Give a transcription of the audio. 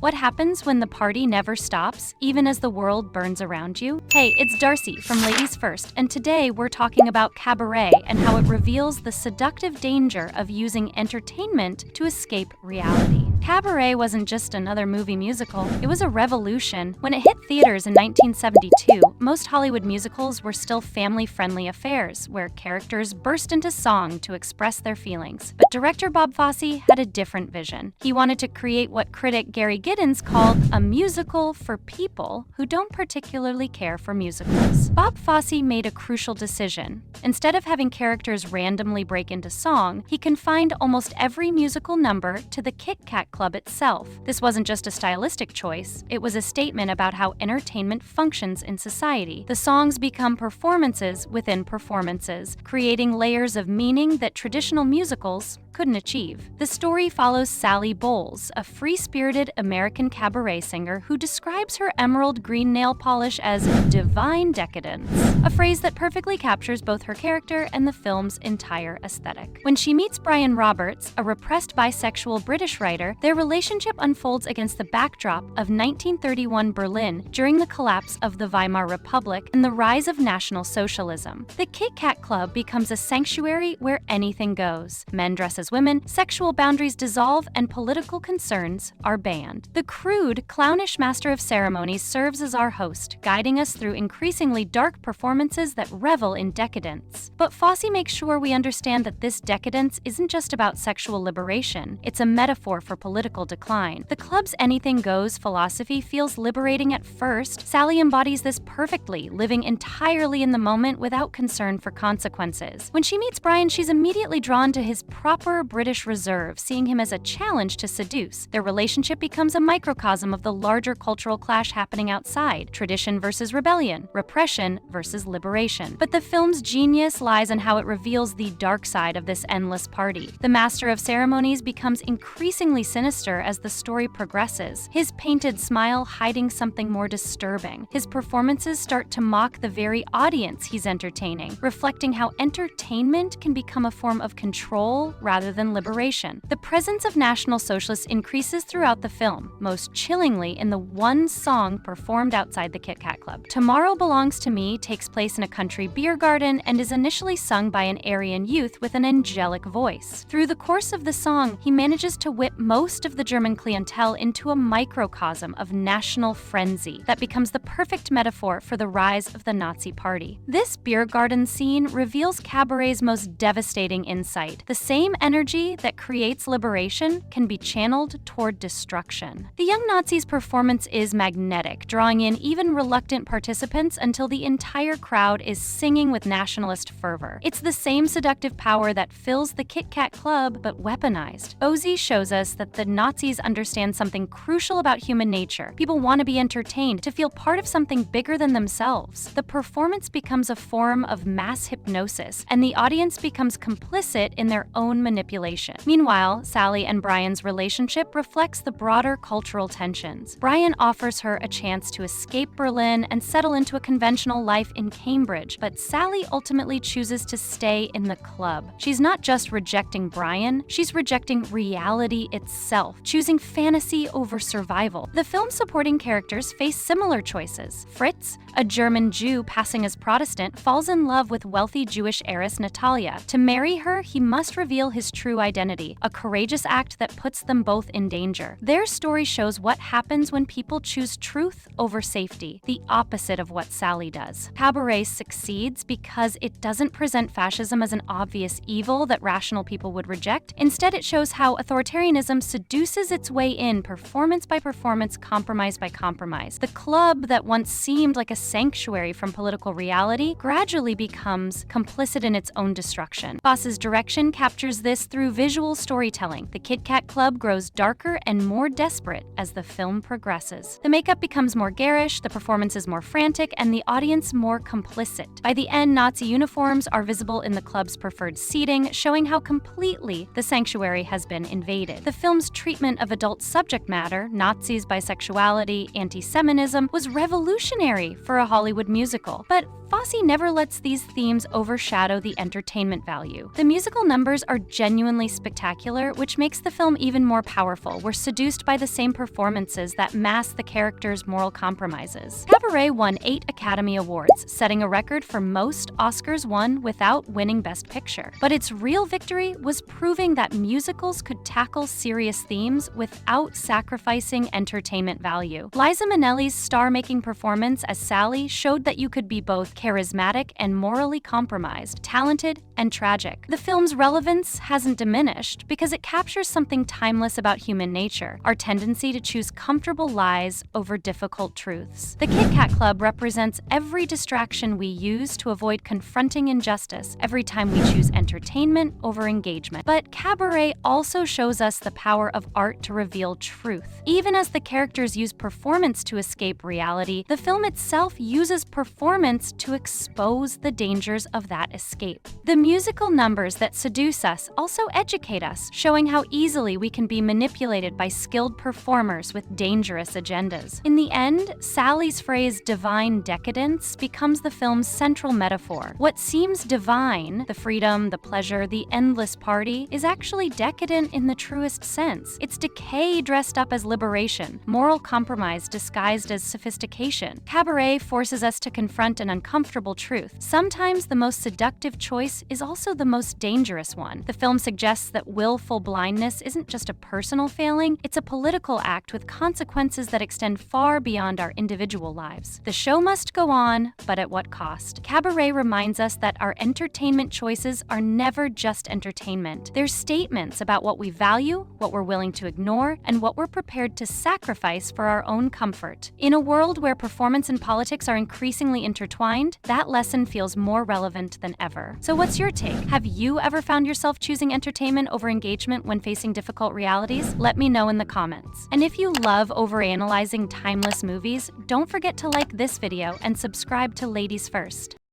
What happens when the party never stops, even as the world burns around you? Hey, it's Darcy from Ladies First, and today we're talking about Cabaret and how it reveals the seductive danger of using entertainment to escape reality. Cabaret wasn't just another movie musical, it was a revolution. When it hit theaters in 1972, most Hollywood musicals were still family-friendly affairs, where characters burst into song to express their feelings. But director Bob Fosse had a different vision. He wanted to create what critic Decadence called a musical for people who don't particularly care for musicals. Bob Fosse made a crucial decision. Instead of having characters randomly break into song, he confined almost every musical number to the Kit Kat Club itself. This wasn't just a stylistic choice, it was a statement about how entertainment functions in society. The songs become performances within performances, creating layers of meaning that traditional musicals couldn't achieve. The story follows Sally Bowles, a free-spirited American cabaret singer who describes her emerald green nail polish as divine decadence, a phrase that perfectly captures both her character and the film's entire aesthetic. When she meets Brian Roberts, a repressed bisexual British writer, their relationship unfolds against the backdrop of 1931 Berlin during the collapse of the Weimar Republic and the rise of National Socialism. The Kit Kat Club becomes a sanctuary where anything goes. Men dress as women, sexual boundaries dissolve, and political concerns are banned. The crude, clownish master of ceremonies serves as our host, guiding us through increasingly dark performances that revel in decadence. But Fosse makes sure we understand that this decadence isn't just about sexual liberation, it's a metaphor for political decline. The club's anything goes philosophy feels liberating at first. Sally embodies this perfectly, living entirely in the moment without concern for consequences. When she meets Brian, she's immediately drawn to his proper British reserve, seeing him as a challenge to seduce. Their relationship becomes a microcosm of the larger cultural clash happening outside: tradition versus rebellion, repression versus liberation. But the film's genius lies in how it reveals the dark side of this endless party. The master of ceremonies becomes increasingly sinister as the story progresses, his painted smile hiding something more disturbing. His performances start to mock the very audience he's entertaining, reflecting how entertainment can become a form of control rather than liberation. The presence of National Socialists increases throughout the film, most chillingly in the one song performed outside the Kit Kat Club. Tomorrow Belongs to Me takes place in a country beer garden and is initially sung by an Aryan youth with an angelic voice. Through the course of the song, he manages to whip most of the German clientele into a microcosm of national frenzy that becomes the perfect metaphor for the rise of the Nazi Party. This beer garden scene reveals Cabaret's most devastating insight. The same energy that creates liberation can be channeled toward destruction. The young Nazis' performance is magnetic, drawing in even reluctant participants until the entire crowd is singing with nationalist fervor. It's the same seductive power that fills the Kit Kat Club, but weaponized. Ozzy shows us that the Nazis understand something crucial about human nature. People want to be entertained, to feel part of something bigger than themselves. The performance becomes a form of mass hypnosis, and the audience becomes complicit in their own manipulation. Meanwhile, Sally and Brian's relationship reflects the broader cultural tensions. Brian offers her a chance to escape Berlin and settle into a conventional life in Cambridge, but Sally ultimately chooses to stay in the club. She's not just rejecting Brian, she's rejecting reality itself, choosing fantasy over survival. The film's supporting characters face similar choices. Fritz, a German Jew passing as Protestant, falls in love with wealthy Jewish heiress Natalia. To marry her, he must reveal his true identity, a courageous act that puts them both in danger. Their story shows what happens when people choose truth over safety, the opposite of what Sally does. Cabaret succeeds because it doesn't present fascism as an obvious evil that rational people would reject. Instead, it shows how authoritarianism seduces its way in, performance by performance, compromise by compromise. The club that once seemed like a sanctuary from political reality gradually becomes complicit in its own destruction. Fosse's direction captures this through visual storytelling. The Kit Kat Club grows darker and more desperate as the film progresses. The makeup becomes more garish, the performances more frantic, and the audience more complicit. By the end, Nazi uniforms are visible in the club's preferred seating, showing how completely the sanctuary has been invaded. The film's treatment of adult subject matter, Nazis, bisexuality, anti-Semitism, was revolutionary for a Hollywood musical. But Fosse never lets these themes overshadow the entertainment value. The musical numbers are genuinely spectacular, which makes the film even more powerful. We're seduced by the same performances that mask the characters' moral compromises. Cabaret won 8 Academy Awards, setting a record for most Oscars won without winning Best Picture. But its real victory was proving that musicals could tackle serious themes without sacrificing entertainment value. Liza Minnelli's star-making performance as Sally showed that you could be both charismatic and morally compromised, talented and tragic. The film's relevance hasn't diminished because it captures something timeless about human nature, our tendency to choose comfortable lies over difficult truths. The Kit Kat Club represents every distraction we use to avoid confronting injustice every time we choose entertainment over engagement. But Cabaret also shows us the power of art to reveal truth. Even as the characters use performance to escape reality, the film itself uses performance to expose the dangers of that escape. The musical numbers that seduce us also educate us, showing how easily we can be manipulated by skilled performers with dangerous agendas. In the end, Sally's phrase "divine decadence" becomes the film's central metaphor. What seems divine, the freedom, the pleasure, the endless party, is actually decadent in the truest sense. It's decay dressed up as liberation, moral compromise disguised as sophistication. Cabaret forces us to confront an uncomfortable truth. Sometimes the most seductive choice is also the most dangerous one. The film suggests that willful blindness isn't just a personal failing, it's a political act with consequences that extend far beyond our individual lives. The show must go on, but at what cost? Cabaret reminds us that our entertainment choices are never just entertainment. They're statements about what we value, what we're willing to ignore, and what we're prepared to sacrifice for our own comfort. In a world where performance and politics are increasingly intertwined, that lesson feels more relevant than ever. So what's your take? Have you ever found yourself choosing entertainment over engagement when facing difficult realities? Let me know in the comments. And if you love overanalyzing timeless movies, don't forget to like this video and subscribe to Ladies First.